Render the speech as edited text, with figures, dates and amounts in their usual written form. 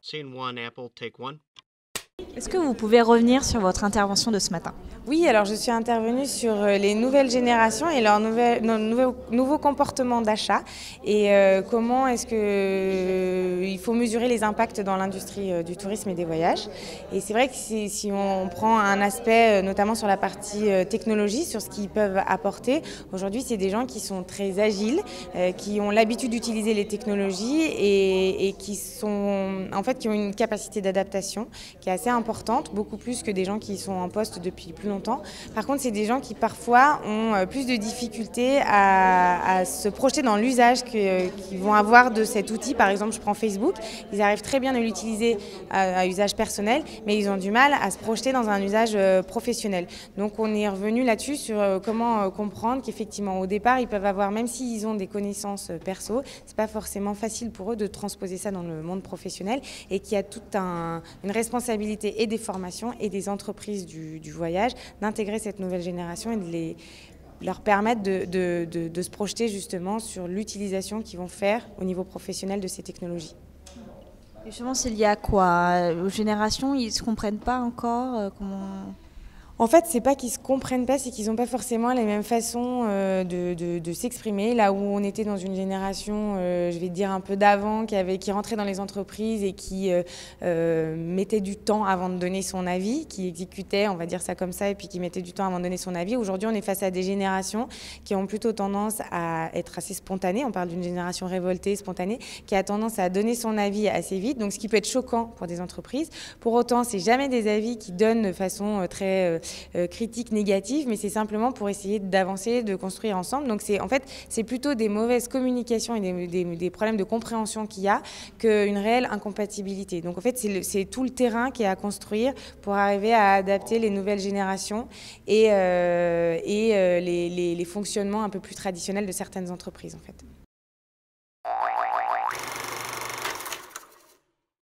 Scene one, Apple, take one. Est-ce que vous pouvez revenir sur votre intervention de ce matin? Oui, alors je suis intervenue sur les nouvelles générations et leurs nouveaux comportements d'achat et comment est-ce qu'il faut mesurer les impacts dans l'industrie du tourisme et des voyages. Et c'est vrai que si on prend un aspect notamment sur la partie technologie, sur ce qu'ils peuvent apporter, aujourd'hui c'est des gens qui sont très agiles, qui ont l'habitude d'utiliser les technologies et qui ont une capacité d'adaptation qui est assez importante, beaucoup plus que des gens qui sont en poste depuis plus longtemps. Par contre, c'est des gens qui parfois ont plus de difficultés à se projeter dans l'usage qu'ils vont avoir de cet outil. Par exemple, je prends Facebook, ils arrivent très bien à l'utiliser à usage personnel, mais ils ont du mal à se projeter dans un usage professionnel. Donc on est revenu là-dessus sur comment comprendre qu'effectivement au départ, ils peuvent avoir, même s'ils ont des connaissances perso, c'est pas forcément facile pour eux de transposer ça dans le monde professionnel et qu'il y a toute une responsabilité et des formations et des entreprises du voyage d'intégrer cette nouvelle génération et de leur permettre de se projeter justement sur l'utilisation qu'ils vont faire au niveau professionnel de ces technologies. Et justement, c'est lié à quoi? Aux générations, ils ne se comprennent pas encore En fait, c'est pas qu'ils se comprennent pas, c'est qu'ils n'ont pas forcément les mêmes façons de s'exprimer. Là où on était dans une génération, je vais dire un peu d'avant, qui rentrait dans les entreprises et qui mettait du temps avant de donner son avis, qui exécutait, on va dire ça comme ça, et puis qui mettait du temps avant de donner son avis. Aujourd'hui, on est face à des générations qui ont plutôt tendance à être assez spontanées. On parle d'une génération révoltée, spontanée, qui a tendance à donner son avis assez vite, donc ce qui peut être choquant pour des entreprises. Pour autant, c'est jamais des avis qui donnent de façon très critique négative, mais c'est simplement pour essayer d'avancer, de construire ensemble. Donc c'est plutôt des mauvaises communications et des problèmes de compréhension qu'il y a qu'une réelle incompatibilité. Donc en fait, c'est tout le terrain qui est à construire pour arriver à adapter les nouvelles générations et les fonctionnements un peu plus traditionnels de certaines entreprises en fait.